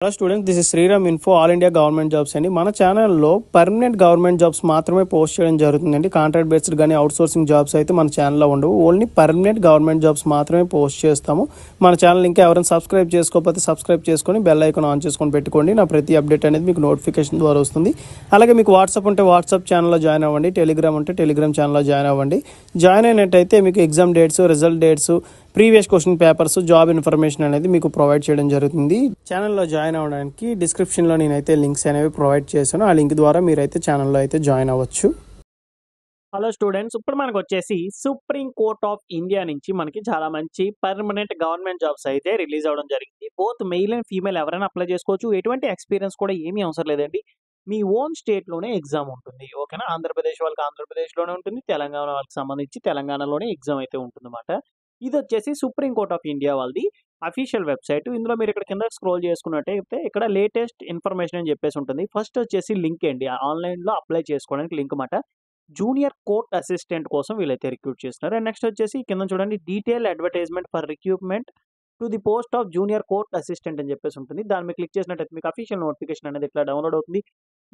Hello students, this is Sriram info all India government jobs అండి. మన ఛానల్లో పర్మనెంట్ గవర్నమెంట్ జాబ్స్ మాత్రమే పోస్ట్ చేయడం జరుగుతుందండి. కాంట్రాక్ట్ బేస్డ్ కానీ అవుట్ సోర్సింగ్ జాబ్స్ అయితే మన ఛానల్లో ఉండవు. ఓన్లీ పర్మనెంట్ గవర్నమెంట్ జాబ్స్ మాత్రమే పోస్ట్ చేస్తాము. మన ఛానల్ ఇంకా ఎవరైనా సబ్స్క్రైబ్ చేసుకోకపోతే సబ్స్క్రైబ్ చేసుకొని బెల్ ఐకాన్ ఆన్ చేసుకొని పెట్టుకోండి. నా ప్రతి అప్డేట్ అనేది మీకు నోటిఫికేషన్ ద్వారా వస్తుంది. అలాగే మీకు వాట్సాప్ ఉంటే వాట్సాప్ ఛానల్లో జాయిన్ అవ్వండి, టెలిగ్రామ్ ఉంటే టెలిగ్రామ్ ఛానల్లో జాయిన్ అవ్వండి. జాయిన్ అయినట్టయితే మీకు exam dates, result dates, previous question papers, job information అనేది మీకు ప్రొవైడ్ చేయడం జరుగుతుంది. ఛానల్లో జాయిన్ అవ్వడానికి డిస్క్రిప్షన్లో నేనైతే లింక్స్ అనేవి ప్రొవైడ్ చేశాను. ఆ లింక్ ద్వారా మీరైతే ఛానల్లో అయితే జాయిన్ అవ్వచ్చు. హలో స్టూడెంట్స్, ఇప్పుడు మనకు వచ్చేసి సుప్రీం కోర్ట్ ఆఫ్ ఇండియా నుంచి మనకి చాలా మంచి పర్మనెంట్ గవర్నమెంట్ జాబ్స్ అయితే రిలీజ్ అవ్వడం జరిగింది. బోత్ మెయిల్ అండ్ ఫీమేల్ ఎవరైనా అప్లై చేసుకోవచ్చు. ఎటువంటి ఎక్స్పీరియన్స్ కూడా ఏమీ అవసరం లేదండి. మీ ఓన్ స్టేట్లోనే ఎగ్జామ్ ఉంటుంది. ఓకేనా? ఆంధ్రప్రదేశ్ వాళ్ళకి ఆంధ్రప్రదేశ్లోనే ఉంటుంది, తెలంగాణ వాళ్ళకి సంబంధించి తెలంగాణలోనే ఎగ్జామ్ అయితే ఉంటుందన్నమాట. ఇది వచ్చేసి సుప్రీం కోర్ట్ ఆఫ్ ఇండియా వాళ్ళది అఫీషియల్ వెబ్సైట్. ఇందులో మీరు ఇక్కడ కింద స్క్రోల్ చేసుకున్నట్టయితే ఇక్కడ లేటెస్ట్ ఇన్ఫర్మేషన్ అని చెప్పేసి ఉంటుంది. ఫస్ట్ వచ్చేసి లింక్ అండి, ఆన్లైన్లో అప్లై చేసుకోవడానికి లింక్ అన్నమాట. జూనియర్ కోర్ట్ అసిస్టెంట్ కోసం వీళ్ళైతే రిక్రూట్ చేస్తున్నారు. అండ్ నెక్స్ట్ వచ్చేసి కింద చూడండి, detail advertisement for recruitment to the post of junior court assistant అని చెప్పేసి ఉంటుంది. దాని మీద క్లిక్ చేసినట్టయితే మీకు అఫీషియల్ నోటిఫికేషన్ అనేది ఇట్లా డౌన్లోడ్ అవుతుంది.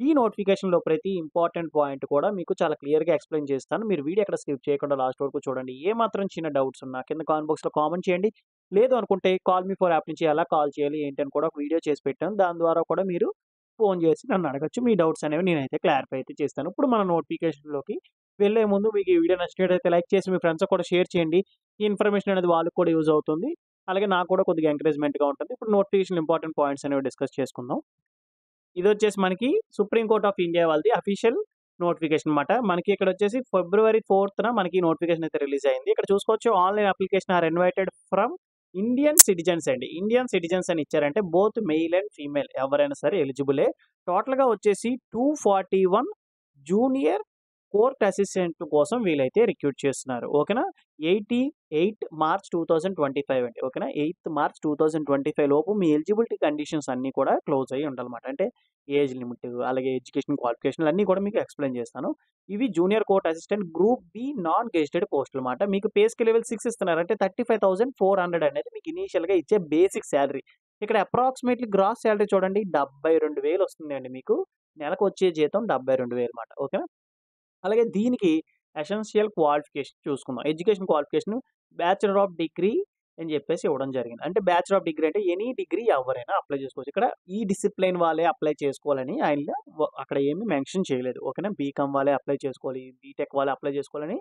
ఈ నోటిఫికేషన్లో ప్రతి ఇంపార్టెంట్ పాయింట్ కూడా మీకు చాలా క్లియర్గా ఎక్స్ప్లెయిన్ చేస్తాను. మీరు వీడియో ఎక్కడ స్కిప్ చేయకుండా లాస్ట్ వరకు చూడండి. ఏ మాత్రం చిన్న డౌట్స్ ఉన్నా కింద కామెంట్ బాక్స్లో కామెంట్ చేయండి. లేదు అనుకుంటే కాల్ మీ ఫర్ యాప్ నుంచి ఎలా కాల్ చేయాలి ఏంటి అని కూడా ఒక వీడియో చేసి పెట్టాను. దాని ద్వారా కూడా మీరు ఫోన్ చేసి నన్ను అడగచ్చు. మీ డౌట్స్ అనేవి నేనైతే క్లారిఫై అయితే చేస్తాను. ఇప్పుడు మన నోటిఫికేషన్లోకి వెళ్ళే ముందు మీకు ఈ వీడియో నచ్చినట్లయితే లైక్ చేసి మీ ఫ్రెండ్స్ కూడా షేర్ చేయండి. ఈ ఇన్ఫర్మేషన్ అనేది వాళ్ళకి కూడా యూజ్ అవుతుంది. అలాగే నాకు కూడా కొద్దిగా ఎంకరేజ్మెంట్గా ఉంటుంది. ఇప్పుడు నోటిఫికేషన్ ఇంపార్టెంట్ పాయింట్స్ అనేవి డిస్కస్ చేసుకుందాం. ఇది వచ్చేసి మనకి సుప్రీం కోర్ట్ ఆఫ్ ఇండియా వాళ్ళది అఫీషియల్ నోటిఫికేషన్ అనమాట. మనకి ఇక్కడ వచ్చేసి February 4th మనకి నోటిఫికేషన్ అయితే రిలీజ్ అయింది. ఇక్కడ చూసుకోవచ్చు, online application are invited from Indian citizens అండి. ఇండియన్ సిటిజన్స్ అని ఇచ్చారంటే బోత్ మెయిల్ అండ్ ఫీమేల్ ఎవరైనా సరే ఎలిజిబులే. టోటల్గా వచ్చేసి 241 జూనియర్ కోర్ట్ అసిస్టెంట్ కోసం వీళ్ళైతే రిక్రూట్ చేస్తున్నారు. ఓకేనా? 8 మార్చ్ 2025 అండి. ఓకేనా? 8 మార్చ్ 2025 లోపు మీ ఎలిజిబిలిటీ కండిషన్స్ అన్నీ కూడా క్లోజ్ అయ్యి ఉండాలన్నమాట. అంటే ఏజ్ లిమిట్, అలాగే ఎడ్యుకేషన్ క్వాలిఫికేషన్లు అన్నీ కూడా మీకు ఎక్స్ప్లెయిన్ చేస్తాను. ఇవి junior court assistant group B non gazetted పోస్టులు అన్నమాట. మీకు పే స్కేల్ లెవెల్ 6 ఇస్తున్నారు. అంటే 35,400 అనేది మీకు ఇనీషియల్గా ఇచ్చే బేసిక్ శాలరీ. ఇక్కడ అప్రాక్సిమేట్లీ గ్రాస్ శాలరీ చూడండి, 72,000 వస్తుందండి. మీకు నెలకు వచ్చే జీతం 72,000 అన్నమాట. ఓకేనా? అలాగే దీనికి ఎసెన్షియల్ క్వాలిఫికేషన్ చూసుకుందాం. Education qualification bachelor of degree అని చెప్పేసి ఇవ్వడం జరిగింది. అంటే బ్యాచిలర్ ఆఫ్ డిగ్రీ అంటే ఎనీ డిగ్రీ ఎవరైనా అప్లై చేసుకోవచ్చు. ఇక్కడ ఈ డిసిప్లిన్ వాళ్ళే అప్లై చేసుకోవాలని ఆయన అక్కడ ఏమీ మెన్షన్ చేయలేదు. ఓకేనా? బీకామ్ వాళ్ళే అప్లై చేసుకోవాలి, బీటెక్ వాళ్ళే అప్లై చేసుకోవాలని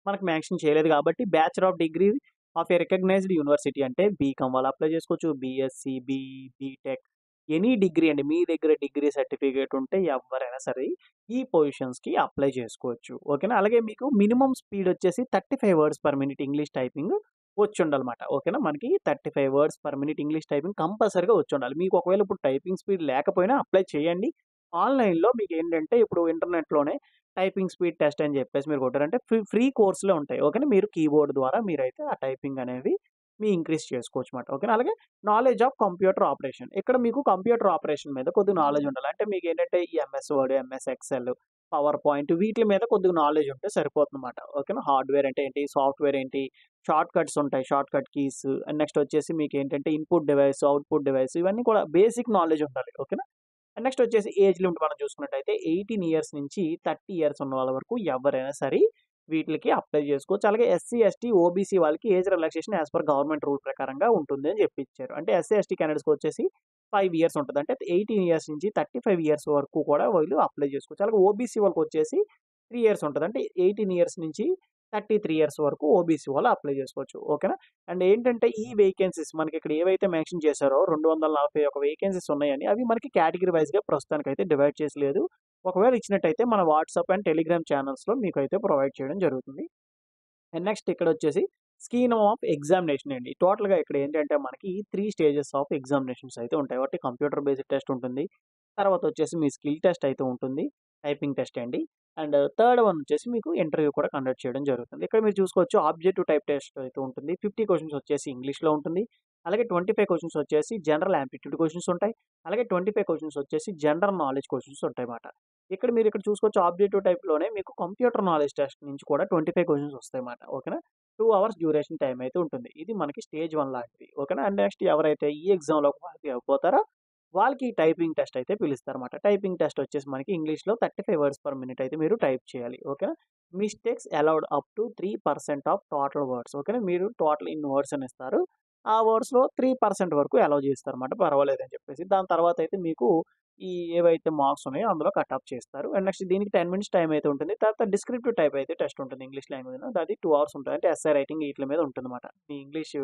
మనకు మెన్షన్ చేయలేదు. కాబట్టి bachelor of degree of a recognized university అంటే బీకామ్ వాళ్ళు అప్లై చేసుకోవచ్చు. BSc, BE, BTech, any degree అండి. మీ దగ్గర డిగ్రీ సర్టిఫికేట్ ఉంటే ఎవరైనా సరే ఈ పొజిషన్స్‌కి అప్లై చేసుకోవచ్చు. ఓకేనా? అలాగే మీకు మినిమమ్ స్పీడ్ వచ్చేసి 35 words per minute English typing వచ్చుండాలన్నమాట. ఓకేనా? మనకి 35 words per minute English typing కంపల్సరీగా వచ్చుండాలి. మీకు ఒకవేళ ఇప్పుడు టైపింగ్ స్పీడ్ లేకపోయినా అప్లై చేయండి. ఆన్‌లైన్‌లో మీకేంటంటే ఇప్పుడు ఇంటర్నెట్‌లోనే టైపింగ్ స్పీడ్ టెస్ట్ అని చెప్పేసి మీరు కొట్టారంటే ఫ్రీ కోర్సులే ఉంటాయి. ఓకేనా? మీరు కీబోర్డ్ ద్వారా మీరైతే ఆ టైపింగ్ అనేవి ఇంక్రీజ్ చేసుకోవచ్చు మాట. ఓకేనా? అలాగే నాలెడ్జ్ ఆఫ్ కంప్యూటర్ ఆపరేషన్. ఇక్కడ మీకు కంప్యూటర్ ఆపరేషన్ మీద కొద్దిగా నాలెడ్జ్ ఉండాలి. అంటే మీకేంటంటే ఈ MS word, MS Excel, power point వీటి మీద కొద్దిగా నాలెడ్జ్ ఉంటే సరిపోతుందన్నమాట. ఓకేనా? హార్డ్‌వేర్ అంటే ఏంటి? సాఫ్ట్‌వేర్ ఏంటి? షార్ట్ కట్స్ ఉంటాయి. Short cut keys and next వచ్చేసి మీకేంటంటే ఇన్‌పుట్ డివైస్, అవుట్‌పుట్ డివైస్ ఇవన్నీ కూడా బేసిక్ నాలెడ్జ్ ఉండాలి. ఓకేనా? అండ్ నెక్స్ట్ వచ్చేసి ఏజ్ లిమిట్ మనం చూసుకున్నట్టయితే 18 ఇయర్స్ నుంచి 30 ఇయర్స్ ఉన్న వాళ్ళ వరకు ఎవరైనా సరే వీటికి అప్లై చేసుకోవచ్చు. అలాగే ఎస్సీ, ఎస్టీ, ఓబీసీ వాళ్ళకి age relaxation as per government rule ప్రకారంగా ఉంటుంది అని చెప్పి ఇచ్చారు. అంటే ఎస్సీ, ఎస్టీ క్యాండిడేట్స్‌కి వచ్చేసి 5 ఇయర్స్ ఉంటుంది. అంటే 18 ఇయర్స్ నుంచి 35 ఇయర్స్ వరకు కూడా వీళ్ళు అప్లై చేసుకోవచ్చు. అలాగే ఓబీసీ వాళ్ళకి వచ్చేసి 3 ఇయర్స్ ఉంటుంది. అంటే 18 ఇయర్స్ నుంచి 33 ఇయర్స్ వరకు ఓబీసీ వాళ్ళు అప్లై చేసుకోవచ్చు. ఓకేనా? అండ్ ఏంటంటే ఈ వేకెన్సీస్ మనకి ఇక్కడ ఏవైతే మెన్షన్ చేశారో 241 వేకెన్సీస్ ఉన్నాయని అవి మనకి కేటగిరీ వైస్‌గా ప్రస్తుతానికైతే డివైడ్ చేసి లేదు. ఒకవేళ ఇచ్చినట్టయితే మన వాట్సాప్ అండ్ టెలిగ్రామ్ ఛానల్స్‌లో మీకైతే ప్రొవైడ్ చేయడం జరుగుతుంది. అండ్ నెక్స్ట్ ఇక్కడొచ్చేసి స్కీమ్ ఆఫ్ ఎగ్జామినేషన్ అండి. టోటల్‌గా ఇక్కడ ఏంటంటే మనకి 3 స్టేజెస్ ఆఫ్ ఎగ్జామినేషన్స్ అయితే ఉంటాయి. ఒకటి కంప్యూటర్ బేస్డ్ టెస్ట్ ఉంటుంది. తర్వాత వచ్చేసి మీ స్కిల్ టెస్ట్ అయితే ఉంటుంది. టైపింగ్ టెస్ట్ అండి. అండ్ థర్డ్ వన్ వచ్చేసి మీకు ఇంటర్వ్యూ కూడా కండక్ట్ చేయడం జరుగుతుంది. ఇక్కడ మీరు చూసుకోవచ్చు, ఆబ్జెక్టివ్ టైప్ టెస్ట్ అయితే ఉంటుంది. 50 క్వెషన్స్ వచ్చేసి ఇంగ్లీష్‌లో ఉంటుంది. అలాగే 25 క్వెషన్స్ వచ్చేసి జనరల్ యాప్టిట్యూడ్ క్వెషన్స్ ఉంటాయి. అలాగే 25 క్వెషన్స్ వచ్చేసి జనరల్ నాలెడ్జ్ క్వెషన్స్ ఉంటాయన్నమాట. ఇక్కడ చూసుకోవచ్చు, ఆబ్జెక్టివ్ టైప్‌లోనే మీకు కంప్యూటర్ నాలెడ్జ్ టెస్ట్ నుంచి కూడా 25 క్వెషన్స్ వస్తాయన్నమాట. ఓకేనా? 2 అవర్స్ డ్యూరేషన్ టైమ్ అయితే ఉంటుంది. ఇది మనకి స్టేజ్ 1 లాంటిది. ఓకేనా? అండ్ నెక్స్ట్ ఎవరైతే ఈ ఎగ్జామ్‌లో క్వాలిఫై అయిపోతారో వాళ్ళకి టైపింగ్ టెస్ట్ అయితే పిలుస్తారన్నమాట. టైపింగ్ టెస్ట్ వచ్చేసి మనకి ఇంగ్లీష్‌లో 35 వర్డ్స్ పర్ మినిట్ అయితే మీరు టైప్ చేయాలి. ఓకేనా. Mistakes allowed up to 3% of total words. ఓకేనా. మీరు టోటల్ ఇన్ని వర్డ్స్ అని ఇస్తారు. ఆ వర్డ్స్‌లో 3% వరకు అలౌ చేస్తారన్నమాట. పర్వాలేదని చెప్పేసి. దాని తర్వాత అయితే మీకు ఈ ఏవైతే మార్క్స్ ఉన్నాయో అందులో కట్ ఆఫ్ చేస్తారు. అండ్ నెక్స్ట్ దీనికి 10 మినిట్స్ టైమ్ అయితే ఉంటుంది. తర్వాత డిస్క్రిప్టివ్ టైప్ అయితే టెస్ట్ ఉంటుంది ఇంగ్లీష్ లాంగ్వేజ్‌లో. అది 2 అవర్స్ ఉంటుంది. అంటే ఎస్సే రైటింగ్ ఈట్ల మీద ఉంటుందన్నమాట. మీ ఇంగ్లీష్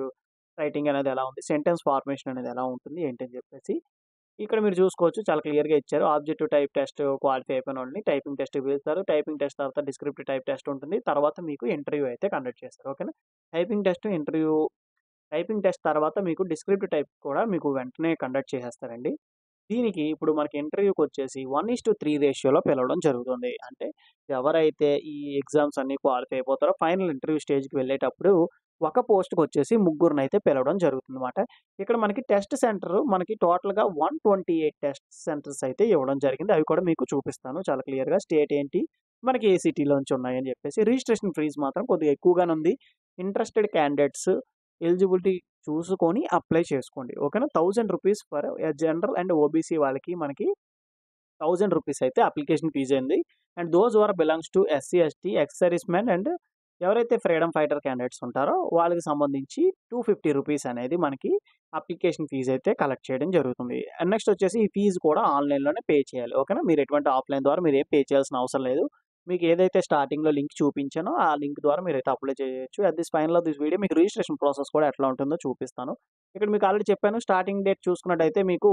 రైటింగ్ అనేది ఎలా ఉంది, సెంటెన్స్ ఫార్మేషన్ అనేది ఎలా ఉంటుంది ఏంటని చెప్పేసి. ఇక్కడ మీరు చూసుకోవచ్చు చాలా క్లియర్‌గా ఇచ్చారు. ఆబ్జెక్టివ్ టైప్ టెస్ట్ క్వాలిఫై అయిపోయిన వాళ్ళని టైపింగ్ టెస్ట్‌కి పిలుస్తారు. టైపింగ్ టెస్ట్ తర్వాత డిస్క్రిప్టివ్ టైప్ టెస్ట్ ఉంటుంది. తర్వాత మీకు ఇంటర్వ్యూ అయితే కండక్ట్ చేస్తారు. ఓకేనా. Typing test, interview typing test తర్వాత మీకు డిస్క్రిప్టివ్ టైప్ కూడా మీకు వెంటనే కండక్ట్ చేసేస్తారండి. దీనికి ఇప్పుడు మనకి ఇంటర్వ్యూకొచ్చేసి 1:3 రేషియోలో పిలవడం జరుగుతుంది. అంటే ఎవరైతే ఈ ఎగ్జామ్స్ అన్నీ క్వాలిఫై అయిపోతారో ఫైనల్ ఇంటర్వ్యూ స్టేజ్‌కి వెళ్ళేటప్పుడు ఒక పోస్ట్‌కొచ్చేసి ముగ్గురినైతే పిలవడం జరుగుతుందన్నమాట. ఇక్కడ మనకి టెస్ట్ సెంటర్ మనకి టోటల్‌గా 128 టెస్ట్ సెంటర్స్ అయితే ఇవ్వడం జరిగింది. అవి కూడా మీకు చూపిస్తాను చాలా క్లియర్‌గా. స్టేట్ ఏంటి, మనకి ఏ సిటీలోంచి ఉన్నాయని చెప్పేసి. రిజిస్ట్రేషన్ ఫీజ్ మాత్రం కొద్దిగా ఎక్కువగానే ఉంది. ఇంట్రెస్టెడ్ క్యాండిడేట్స్ ఎలిజిబిలిటీ చూసుకొని అప్లై చేసుకోండి. ఓకేనా. ₹1000 ఫర్ జనరల్ అండ్ ఓబీసీ వాళ్ళకి మనకి ₹1000 అయితే అప్లికేషన్ ఫీజ్ అయింది. And those who are belongs to SC, ST, ex servicemen and ఎవరైతే ఫ్రీడమ్ ఫైటర్ క్యాండిడేట్స్ ఉంటారో వాళ్ళకి సంబంధించి ₹250 అనేది మనకి అప్లికేషన్ ఫీజ్ అయితే కలెక్ట్ చేయడం జరుగుతుంది. అండ్ నెక్స్ట్ వచ్చేసి ఈ ఫీజ్ కూడా ఆన్‌లైన్‌లోనే పే చేయాలి. ఓకేనా. మీరు ఎటువంటి ఆఫ్‌లైన్ ద్వారా మీరేం పే చేయాల్సిన అవసరం లేదు. మీకు ఏదైతే స్టార్టింగ్‌లో లింక్ చూపించానో ఆ లింక్ ద్వారా మీరైతే అప్లై చేయొచ్చు. At this final of this video మీకు రిజిస్ట్రేషన్ ప్రాసెస్ కూడా ఎట్లా ఉంటుందో చూపిస్తాను. ఇక్కడ మీకు ఆల్రెడీ చెప్పాను స్టార్టింగ్ డేట్ చూసుకున్నట్టయితే మీకు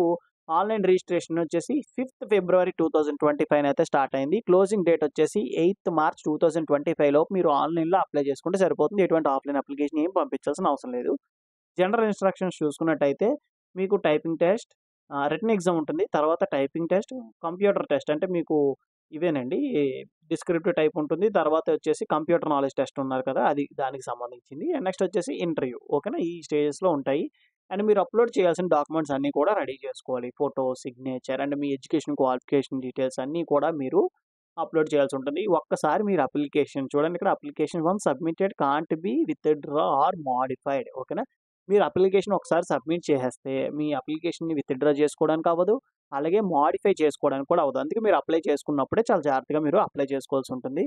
ఆన్‌లైన్ రిజిస్ట్రేషన్ వచ్చేసి 5థ్ ఫిబ్రవరి 2025 అయితే స్టార్ట్ అయింది. క్లోజింగ్ డేట్ వచ్చేసి 8థ్ మార్చ్ 2025 లోపు మీరు ఆన్‌లైన్‌లో అప్లై చేసుకుంటే సరిపోతుంది. ఎటువంటి ఆఫ్‌లైన్ అప్లికేషన్ ఏం పంపించాల్సిన అవసరం లేదు. జనరల్ ఇన్‌స్ట్రక్షన్స్ చూసుకున్నట్టయితే మీకు టైపింగ్ టెస్ట్, రిటన్ ఎగ్జామ్ ఉంటుంది. తర్వాత టైపింగ్ టెస్ట్, కంప్యూటర్ టెస్ట్ అంటే మీకు ఇవేనండి డిస్క్రిప్టివ్ టైప్ ఉంటుంది. తర్వాత వచ్చేసి కంప్యూటర్ నాలెడ్జ్ టెస్ట్ ఉన్నారు కదా! అది దానికి సంబంధించింది. అండ్ నెక్స్ట్ వచ్చేసి ఇంటర్వ్యూ. ఓకేనా. ఈ స్టేజెస్‌లో ఉంటాయి. అండ్ మీరు అప్‌లోడ్ చేయాల్సిన డాక్యుమెంట్స్ అన్నీ కూడా రెడీ చేసుకోవాలి. Photo, signature and me education qualification details అన్నీ కూడా మీరు అప్‌లోడ్ చేయాల్సి ఉంటుంది. ఒక్కసారి మీరు అప్లికేషన్ చూడండి ఇక్కడ application once submitted can't be withdraw or modified. ఓకేనా. మీరు అప్లికేషన్ ఒకసారి సబ్మిట్ చేసేస్తే మీ అప్లికేషన్‌ని విత్‌డ్రా చేసుకోవడానికి అవ్వదు. అలాగే మోడిఫై చేసుకోవడానికి కూడా అవ్వదు. అందుకే మీరు అప్లై చేసుకున్నప్పుడే చాలా జాగ్రత్తగా మీరు అప్లై చేసుకోవాల్సి ఉంటుంది.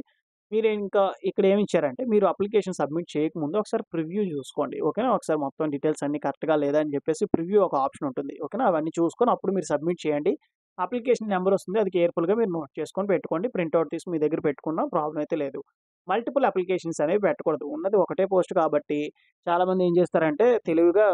మీరు ఇంకా ఇక్కడ ఏమి ఇచ్చారంటే మీరు అప్లికేషన్ సబ్మిట్ చేయకముందు ఒకసారి ప్రివ్యూ చూసుకోండి. ఓకేనా. ఒకసారి మొత్తం డీటెయిల్స్ అన్నీ కరెక్ట్‌గా లేదా అని చెప్పేసి ప్రివ్యూ ఒక ఆప్షన్ ఉంటుంది. ఓకేనా. అవన్నీ చూసుకొని అప్పుడు మీరు సబ్మిట్ చేయండి. అప్లికేషన్ నంబర్ వస్తుంది. అది కేర్‌ఫుల్‌గా మీరు నోట్ చేసుకొని పెట్టుకోండి. ప్రింట్ ఔట్ తీసి మీ దగ్గర పెట్టుకున్నా ప్రాబ్లమ్ అయితే లేదు. మల్టిపుల్ అప్లికేషన్స్ అనేవి పెట్టకూడదు. ఉన్నది ఒకటే పోస్ట్ కాబట్టి చాలామంది ఏం చేస్తారంటే తెలివిగా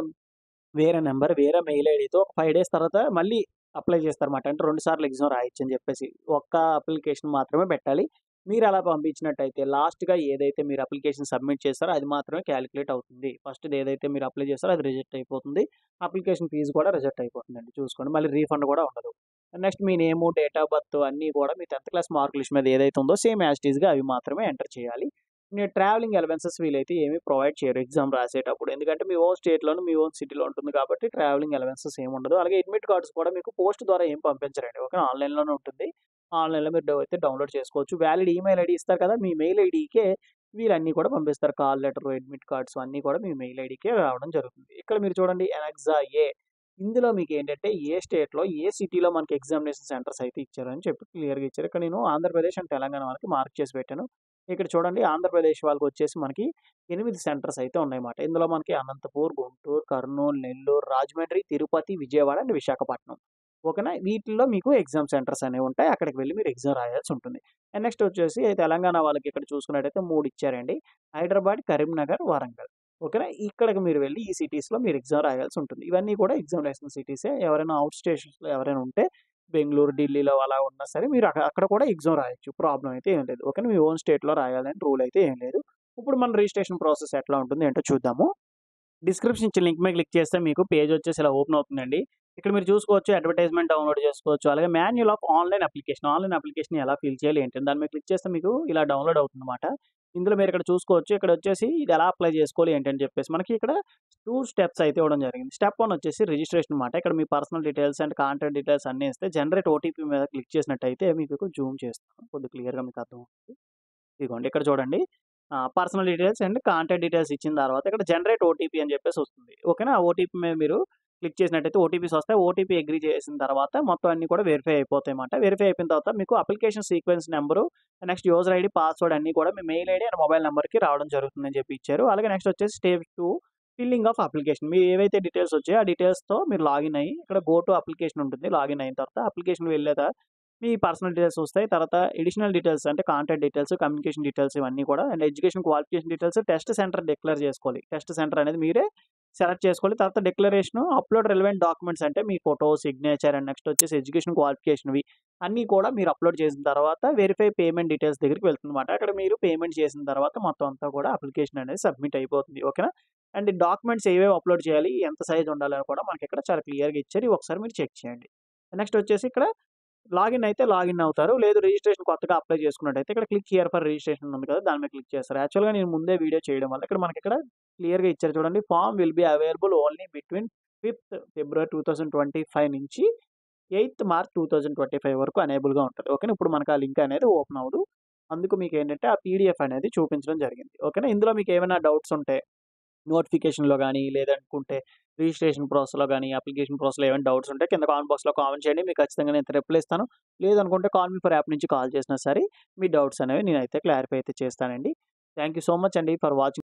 వేరే నంబర్, వేరే మెయిల్ ఐడీతో ఒక 5 డేస్ తర్వాత మళ్ళీ అప్లై చేస్తారన్నమాట. అంటే 2 సార్లు ఎగ్జామ్ రాయొచ్చని చెప్పేసి. ఒక్క అప్లికేషన్ మాత్రమే పెట్టాలి. మీరలా పంపించినట్టయితే లాస్ట్‌గా ఏదైతే మీరు అప్లికేషన్ సబ్మిట్ చేసారో అది మాత్రమే కాలిక్యులేట్ అవుతుంది. ఫస్ట్‌ది ఏదైతే మీరు అప్లై చేసారో అది రిజెక్ట్ అయిపోతుంది. అప్లికేషన్ ఫీజ్ కూడా రిజెక్ట్ అయిపోతుందండి. చూసుకోండి. మళ్ళీ రీఫండ్ కూడా ఉండదు. Next me name, date of birth అన్నీ కూడా మీ 10థ్ క్లాస్ మార్క్ లిస్ట్ మీద ఏదైతే ఉందో సేమ్ యాజ్ ఇట్ ఈస్‌గా అవి మాత్రమే ఎంటర్ చేయాలి. మీరు ట్రావెలింగ్ అలవెన్సెస్ వీళ్ళైతే ఏమి ప్రొవైడ్ చేయరు ఎగ్జామ్ రాసేటప్పుడు. ఎందుకంటే మీ ఓన్ స్టేట్‌లోను, మీ ఓన్ సిటీలో ఉంటుంది కాబట్టి ట్రావెలింగ్ అలవెన్సెస్ ఏమి ఉండదు. అలాగే అడ్మిట్ కార్డ్స్ కూడా మీకు పోస్ట్ ద్వారా ఏం పంపించరండి. ఓకేనా. ఆన్‌లైన్‌లోనే ఉంటుంది. ఆన్‌లైన్‌లో మీరు అయితే డౌన్‌లోడ్ చేసుకోవచ్చు. వ్యాలిడ్ ఈమెయిల్ ఐడీ ఇస్తారు కదా! మీ మెయిల్ ఐడీకే వీళ్ళన్నీ కూడా పంపిస్తారు. కాల్ లెటర్, అడ్మిట్ కార్డ్స్ అన్నీ కూడా మీ మెయిల్ ఐడీకే రావడం జరుగుతుంది. ఇక్కడ మీరు చూడండి ఎనెక్సా ఏ ఇందులో మీకేంటంటే ఏ స్టేట్‌లో, ఏ సిటీలో మనకి ఎగ్జామినేషన్ సెంటర్స్ అయితే ఇచ్చారని చెప్పి క్లియర్‌గా ఇచ్చారు. ఇక్కడ నేను ఆంధ్రప్రదేశ్ అండ్ తెలంగాణ వాళ్ళకి మార్క్ చేసి పెట్టాను. ఇక్కడ చూడండి ఆంధ్రప్రదేశ్ వాళ్ళకొచ్చేసి మనకి 8 సెంటర్స్ అయితే ఉన్నాయన్నమాట. ఇందులో మనకి అనంతపూర్, గుంటూరు, కర్నూలు, నెల్లూరు, రాజమండ్రి, తిరుపతి, విజయవాడ అండ్ విశాఖపట్నం. ఓకేనా. వీటిల్లో మీకు ఎగ్జామ్ సెంటర్స్ అనేవి ఉంటాయి. అక్కడికి వెళ్లి మీరు ఎగ్జామ్ రాయాల్సి ఉంటుంది. అండ్ నెక్స్ట్ వచ్చేసి తెలంగాణ వాళ్ళకి ఇక్కడ చూసుకున్నట్టయితే 3 ఇచ్చారండి. హైదరాబాద్, కరీంనగర్, వరంగల్. ఓకేనా. ఇక్కడికి మీరు వెళ్లి ఈ సిటీస్‌లో మీరు ఎగ్జామ్ రాయాల్సి ఉంటుంది. ఇవన్నీ కూడా ఎగ్జామినేషన్ సిటీసే. ఎవరైనా ఔట్ స్టేషన్స్‌లో ఎవరైనా ఉంటే బెంగుళూరు, ఢిల్లీలో అలా ఉన్నా సరే మీరు అక్కడ కూడా ఎగ్జామ్ రాయొచ్చు. ప్రాబ్లమ్ అయితే ఏం లేదు. ఓకేనా. మీ ఓన్ స్టేట్‌లో రాయాలని రూల్ అయితే ఏం లేదు. ఇప్పుడు మన రిజిస్ట్రేషన్ ప్రాసెస్ ఎట్లా ఉంటుంది ఏంటో చూద్దాము. డిస్క్రిప్షన్ ఇచ్చిన లింక్ మీద క్లిక్ చేస్తే మీకు పేజ్ వచ్చేసి ఇలా ఓపెన్ అవుతుందండి. ఇక్కడ మీరు చూసుకోవచ్చు అడ్వర్టైజ్‌మెంట్ డౌన్‌లోడ్ చేసుకోవచ్చు. అలాగే manual of online application. Online application ఎలా ఫిల్ చేయాలి ఏంటి అని దాని మీద క్లిక్ చేస్తే మీకు ఇలా డౌన్‌లోడ్ అవుతుందన్నమాట. ఇందులో మీరు ఇక్కడ చూసుకోవచ్చు. ఇక్కడ వచ్చేసి ఇది ఎలా అప్లై చేసుకోవాలి ఏంటి అని చెప్పేసి మనకి ఇక్కడ 2 స్టెప్స్ అయితే ఇవ్వడం జరిగింది. స్టెప్ 1 వచ్చేసి రిజిస్ట్రేషన్ అన్నమాట. ఇక్కడ మీ personal details and contact details అన్నీ ఇస్తే జనరేట్ ఓటీపీ మీద క్లిక్ చేసినట్టయితే మీకు జూమ్ చేస్తాను. కొద్దిగా క్లియర్‌గా మీకు అర్థమవుతుంది. ఇదిగోండి ఇక్కడ చూడండి. Personal details and contact details ఇచ్చిన తర్వాత ఇక్కడ జనరేట్ ఓటీపీ అని చెప్పేసి వస్తుంది. ఓకేనా. ఆ ఓటీపీ మీద మీరు క్లిక్ చేసినట్టయితే ఓటీపీస్ వస్తాయి. ఓటీపీ అగ్రీ చేసిన తర్వాత మొత్తం అన్నీ కూడా వెరిఫై అయిపోతాయన్నమాట. వెరిఫై అయిపోయిన తర్వాత మీకు application sequence number, next user ID, password అన్నీ కూడా మీ మెయిల్ ఐడీ అండ్ మొబైల్ నంబర్‌కి రావడం జరుగుతుందని చెప్పి ఇచ్చారు. అలాగే నెక్స్ట్ వచ్చేసి స్టెప్ 2 ఫిల్లింగ్ ఆఫ్ అప్లికేషన్. మీ ఏవైతే డీటెయిల్స్ వచ్చాయో ఆ డీటెయిల్స్‌తో మీరు లాగిన్ అయ్యి ఇక్కడ గో టు అప్లికేషన్ ఉంటుంది. లాగిన్ అయిన తర్వాత అప్లికేషన్ వెళ్ళాక మీ పర్సనల్ డీటెయిల్స్ వస్తాయి. తర్వాత అడిషనల్ డీటెయిల్స్ అంటే కాంటాక్ట్ డీటెయిల్స్, కమ్యూనికేషన్ డీటెయిల్స్ ఇవన్నీ కూడా and education qualification details, test centre declare చేసుకోవాలి. టెస్ట్ సెంటర్ అనేది మీరే సెలెక్ట్ చేసుకోవాలి. తర్వాత డిక్లరేషను, అప్‌లోడ్ రిలవెంట్ డాక్యుమెంట్స్ అంటే మీ ఫోటో, సిగ్నేచర్ అండ్ నెక్స్ట్ వచ్చేసి ఎడ్యుకేషన్ క్వాలిఫికేషన్‌వి అన్నీ కూడా మీరు అప్‌లోడ్ చేసిన తర్వాత వెరిఫై పేమెంట్ డీటెయిల్స్ దగ్గరికి వెళ్తుందన్నమాట. అక్కడ మీరు పేమెంట్ చేసిన తర్వాత మొత్తం అంతా కూడా అప్లికేషన్ అనేది సబ్మిట్ అయిపోతుంది. ఓకేనా? అండ్ డాక్యుమెంట్స్ ఏవేవి అప్‌లోడ్ చేయాలి, ఎంత సైజ్ ఉండాలని కూడా మనకి ఇక్కడ చాలా క్లియర్‌గా ఇచ్చారు. ఇవి ఒకసారి మీరు చెక్ చేయండి. నెక్స్ట్ వచ్చేసి ఇక్కడ లాగిన్ అయితే లాగిన్ అవుతారు. లేదు రిజిస్ట్రేషన్ కొత్తగా అప్లై చేసుకున్నట్టయితే ఇక్కడ క్లిక్ హియర్ ఫర్ రిజిస్ట్రేషన్ ఉంది కదా! దాని మీద క్లిక్ చేస్తారు. యాక్చువల్‌గా నేను ముందే వీడియో చేయడం వల్ల ఇక్కడ మనకిక్కడ క్లియర్‌గా ఇచ్చారు చూడండి. Form will be available only between 5థ్ ఫిబ్రవరి 2025 నుంచి 8థ్ మార్చ్ 2025 వరకు అనేబుల్‌గా ఉంటది. ఓకేనా? ఇప్పుడు మనకు ఆ లింక్ అనేది ఓపెన్ అవ్వదు. అందుకు మీకేంటంటే ఆ పీడీఎఫ్ అనేది చూపించడం జరిగింది. ఓకేనా? ఇందులో మీకేమైనా డౌట్స్ ఉంటే నోటిఫికేషన్‌లో గాని, లేదనుకుంటే రిజిస్ట్రేషన్ ప్రాసెస్‌లో గాని, అప్లికేషన్ ప్రాసెస్‌లో ఏమైనా డౌట్స్ ఉంటే కింద కామెంట్ బాక్స్‌లో కామెంట్ చేయండి. మీకు ఖచ్చితంగా నేను రిప్లై ఇస్తాను. లేదనుకుంటే కాల్ మీ ఫర్ యాప్ నుంచి కాల్ చేసినా సరే మీ డౌట్స్ అనేవి నేనైతే క్లారిఫై అయితే చేస్తానండి. థాంక్ యూ సో మచ్ అండి ఫర్ వాచింగ్.